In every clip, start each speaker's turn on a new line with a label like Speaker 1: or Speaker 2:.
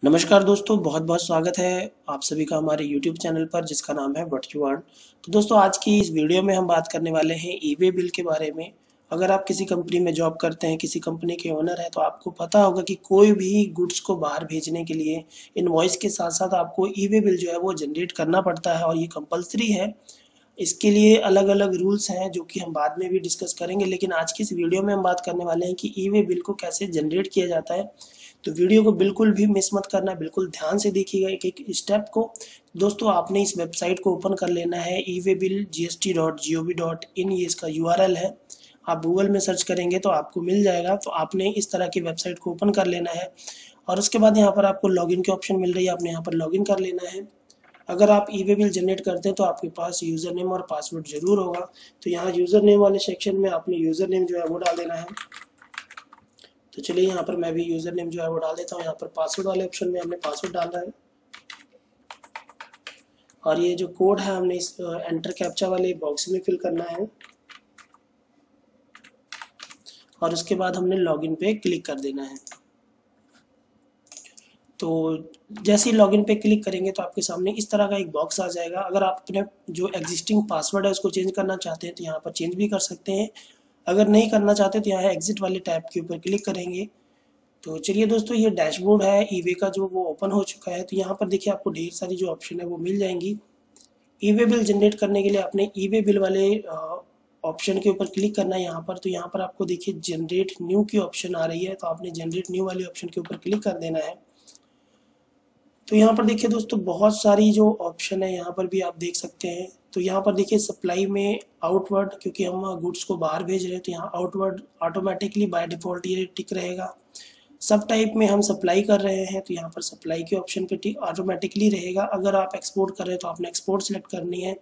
Speaker 1: नमस्कार दोस्तों, बहुत बहुत स्वागत है आप सभी का हमारे YouTube चैनल पर जिसका नाम है व्हाट यू अर्न। तो दोस्तों, आज की इस वीडियो में हम बात करने वाले हैं ई-वे बिल के बारे में। अगर आप किसी कंपनी में जॉब करते हैं, किसी कंपनी के ओनर हैं, तो आपको पता होगा कि कोई भी गुड्स को बाहर भेजने के लिए इनवॉइस के साथ साथ आपको ई-वे बिल जो है वो जनरेट करना पड़ता है और ये कंपल्सरी है। इसके लिए अलग अलग रूल्स हैं जो कि हम बाद में भी डिस्कस करेंगे, लेकिन आज की इस वीडियो में हम बात करने वाले हैं कि ई-वे बिल को कैसे जनरेट किया जाता है। तो वीडियो को बिल्कुल भी मिस मत करना, बिल्कुल ध्यान से देखिएगा एक एक स्टेप को। दोस्तों, आपने इस वेबसाइट को ओपन कर लेना है eWaybill.gst.gov.in, ये इसका URL है। आप गूगल में सर्च करेंगे तो आपको मिल जाएगा। तो आपने इस तरह की वेबसाइट को ओपन कर लेना है और उसके बाद यहाँ पर आपको लॉगिन की ऑप्शन मिल रही है, आपने यहाँ पर लॉगिन कर लेना है। अगर आप ई-वे बिल जनरेट करते हैं तो आपके पास यूज़र नेम और पासवर्ड जरूर होगा। तो यहाँ यूज़र नेम वाले सेक्शन में आपने यूज़र नेम जो है वो डाल देना है। तो चलिए, यहाँ पर मैं भी यूज़र नेम जो है वो डाल देता हूँ। यहाँ पर पासवर्ड वाले ऑप्शन में हमने पासवर्ड डालना है और ये जो कोड है हमने इस एंटर कैप्चा वाले बॉक्स में फिल करना है और उसके बाद हमने लॉगिन पे क्लिक कर देना है। तो जैसे ही लॉगिन पे क्लिक करेंगे तो आपके सामने इस तरह का एक बॉक्स आ जाएगा। अगर आप अपने जो एग्जिस्टिंग पासवर्ड है उसको चेंज करना चाहते हैं तो यहाँ पर चेंज भी कर सकते हैं। अगर नहीं करना चाहते तो यहाँ एग्जिट वाले टैब के ऊपर क्लिक करेंगे। तो चलिए दोस्तों, ये डैशबोर्ड है ई-वे का जो वो ओपन हो चुका है। तो यहाँ पर देखिए आपको ढेर सारी जो ऑप्शन है वो मिल जाएंगी। ई-वे बिल जनरेट करने के लिए आपने ई-वे बिल वाले ऑप्शन के ऊपर क्लिक करना है यहाँ पर। तो यहाँ पर आपको देखिए जनरेट न्यू की ऑप्शन आ रही है, तो आपने जनरेट न्यू वाले ऑप्शन के ऊपर क्लिक कर देना है। तो यहाँ पर देखिए दोस्तों, बहुत सारी जो ऑप्शन है यहाँ पर भी आप देख सकते हैं। तो यहाँ पर देखिए सप्लाई में आउटवर्ड, क्योंकि हम गुड्स को बाहर भेज रहे हैं तो यहाँ आउटवर्ड ऑटोमेटिकली बाय डिफॉल्ट ये टिक रहेगा। सब टाइप में हम सप्लाई कर रहे हैं तो यहाँ पर सप्लाई के ऑप्शन पे टिक ऑटोमेटिकली रहेगा। अगर आप एक्सपोर्ट कर रहे हैं तो आपने एक्सपोर्ट सेलेक्ट करनी है।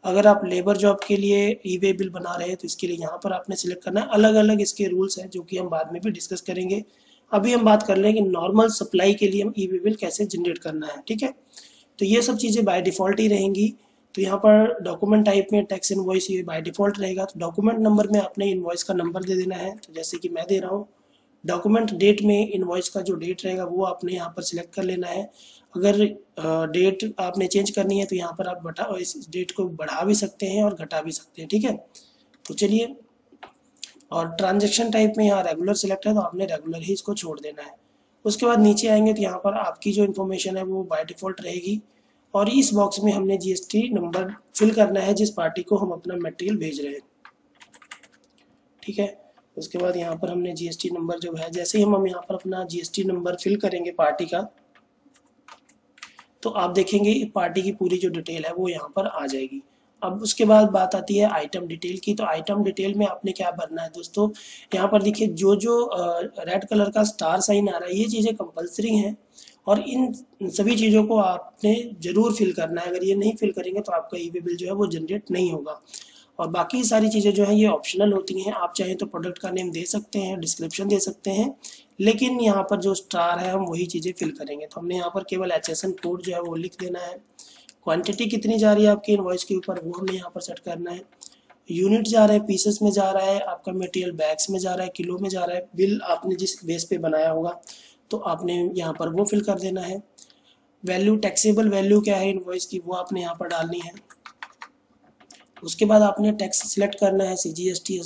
Speaker 1: अगर आप लेबर जॉब के लिए ई-वे बिल बना रहे हैं तो इसके लिए यहाँ पर आपने सिलेक्ट करना है। अलग अलग इसके रूल्स हैं जो कि हम बाद में भी डिस्कस करेंगे। अभी हम बात कर रहे हैं कि नॉर्मल सप्लाई के लिए हम ई-वे बिल कैसे जनरेट करना है, ठीक है। तो ये सब चीज़ें बाय डिफ़ॉल्ट ही रहेंगी। तो यहाँ पर डॉक्यूमेंट टाइप में टैक्स इनवॉइस ये बाय डिफ़ॉल्ट रहेगा। तो डॉक्यूमेंट नंबर में आपने इनवॉइस का नंबर दे देना है। तो जैसे कि मैं दे रहा हूँ। डॉक्यूमेंट डेट में इनवॉइस का जो डेट रहेगा वो आपने यहाँ पर सिलेक्ट कर लेना है। अगर डेट आपने चेंज करनी है तो यहाँ पर आप इस डेट को बढ़ा भी सकते हैं और घटा भी सकते हैं, ठीक है। तो चलिए, और ट्रांजैक्शन टाइप में यहाँ रेगुलर सिलेक्ट है तो आपने रेगुलर ही इसको छोड़ देना है। उसके बाद नीचे आएंगे तो यहाँ पर आपकी जो इन्फॉर्मेशन है वो बाय डिफ़ॉल्ट रहेगी और इस बॉक्स में हमने जीएसटी नंबर फिल करना है जिस पार्टी को हम अपना मटेरियल भेज रहे हैं, ठीक है। उसके बाद यहाँ पर हमने जीएसटी नंबर जो है, जैसे ही हम यहाँ पर अपना जीएसटी नंबर फिल करेंगे पार्टी का, तो आप देखेंगे पार्टी की पूरी जो डिटेल है वो यहाँ पर आ जाएगी। अब उसके बाद बात आती है आइटम डिटेल की। तो आइटम डिटेल में आपने क्या भरना है दोस्तों, यहाँ पर देखिए जो जो रेड कलर का स्टार साइन आ रहा है ये चीज़ें कंपलसरी हैं और इन सभी चीज़ों को आपने ज़रूर फिल करना है। अगर ये नहीं फिल करेंगे तो आपका ई-वे बिल जो है वो जनरेट नहीं होगा। और बाकी सारी चीज़ें जो है ये ऑप्शनल होती हैं। आप चाहें तो प्रोडक्ट का नेम दे सकते हैं, डिस्क्रिप्शन दे सकते हैं, लेकिन यहाँ पर जो स्टार है हम वही चीज़ें फिल करेंगे। तो हमने यहाँ पर केवल HSN कोड जो है वो लिख देना है। क्वांटिटी कितनी जा रही है आपकी इनवॉइस के ऊपर वो हमने यहाँ पर सेट करना है। यूनिट जा रहा है, पीसेस में जा रहा है, आपका मटेरियल बैग्स में जा रहा है, किलो में जा रहा है, बिल आपने जिस बेस पे बनाया होगा तो आपने यहाँ पर वो फिल कर देना है। वैल्यू, टैक्सेबल वैल्यू क्या है इनवॉइस की वो आपने यहाँ पर डालनी है। उसके बाद आपने टैक्स सिलेक्ट करना है, CGST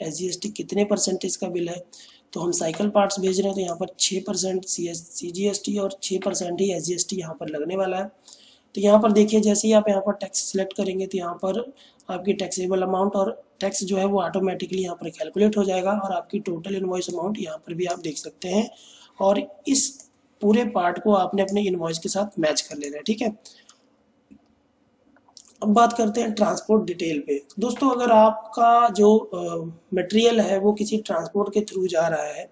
Speaker 1: SGST कितने परसेंटेज का बिल है। तो हम साइकिल पार्ट्स भेज रहे हैं तो यहाँ पर 6% CGST और 6% ही SGST यहाँ पर लगने वाला है। तो यहाँ पर देखिए, जैसे ही आप यहाँ पर टैक्स सिलेक्ट करेंगे तो यहाँ पर आपकी टैक्सेबल अमाउंट और टैक्स जो है वो ऑटोमेटिकली यहाँ पर कैलकुलेट हो जाएगा और आपकी टोटल इनवॉइस अमाउंट यहाँ पर भी आप देख सकते हैं। और इस पूरे पार्ट को आपने अपने इनवॉइस के साथ मैच कर लेना है, ठीक है। अब बात करते हैं ट्रांसपोर्ट डिटेल पे। दोस्तों, अगर आपका जो मटेरियल है वो किसी ट्रांसपोर्ट के थ्रू जा रहा है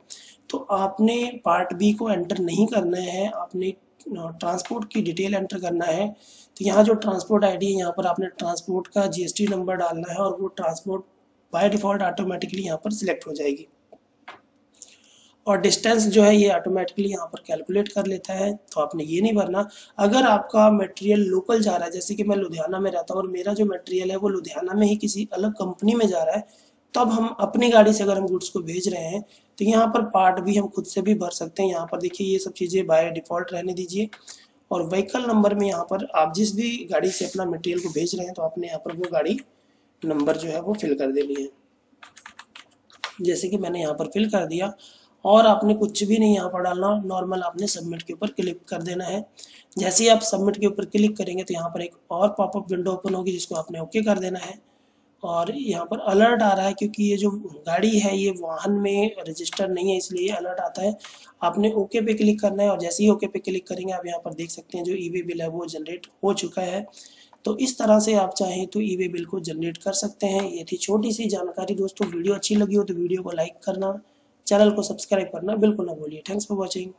Speaker 1: तो आपने पार्ट बी को एंटर नहीं करना है, आपने ट्रांसपोर्ट की डिटेल एंटर करना है। तो यहाँ जो ट्रांसपोर्ट आईडी है यहाँ पर आपने ट्रांसपोर्ट का जीएसटी नंबर डालना है और वो ट्रांसपोर्ट बाय डिफ़ॉल्ट ऑटोमेटिकली यहाँ पर सिलेक्ट हो जाएगी। और डिस्टेंस जो है ये ऑटोमेटिकली यहाँ पर कैलकुलेट कर लेता है, तो आपने ये नहीं भरना। अगर आपका मटेरियल लोकल जा रहा है, जैसे कि मैं लुधियाना में रहता हूँ और मेरा जो मटेरियल है वो लुधियाना में ही किसी अलग कंपनी में जा रहा है, तब हम अपनी गाड़ी से अगर हम गुड्स को भेज रहे हैं तो यहाँ पर पार्ट भी हम खुद से भी भर सकते हैं। यहाँ पर देखिए ये सब चीज़ें बाय डिफ़ॉल्ट रहने दीजिए, और व्हीकल नंबर में यहाँ पर आप जिस भी गाड़ी से अपना मटेरियल को भेज रहे हैं तो आपने यहाँ पर वो गाड़ी नंबर जो है वो फिल कर देनी है। जैसे कि मैंने यहाँ पर फिल कर दिया, और आपने कुछ भी नहीं यहाँ पर डालना, नॉर्मल आपने सबमिट के ऊपर क्लिक कर देना है। जैसे ही आप सबमिट के ऊपर क्लिक करेंगे तो यहाँ पर एक और पॉपअप विंडो ओपन होगी जिसको आपने ओके कर देना है। और यहाँ पर अलर्ट आ रहा है क्योंकि ये जो गाड़ी है ये वाहन में रजिस्टर नहीं है, इसलिए ये अलर्ट आता है। आपने ओके पे क्लिक करना है, और जैसे ही ओके पे क्लिक करेंगे आप यहाँ पर देख सकते हैं जो ई-वे बिल है वो जनरेट हो चुका है। तो इस तरह से आप चाहें तो ई-वे बिल को जनरेट कर सकते हैं। ये थी छोटी सी जानकारी दोस्तों। वीडियो अच्छी लगी हो तो वीडियो को लाइक करना, चैनल को सब्सक्राइब करना बिल्कुल ना भूलिए। Thanks for watching.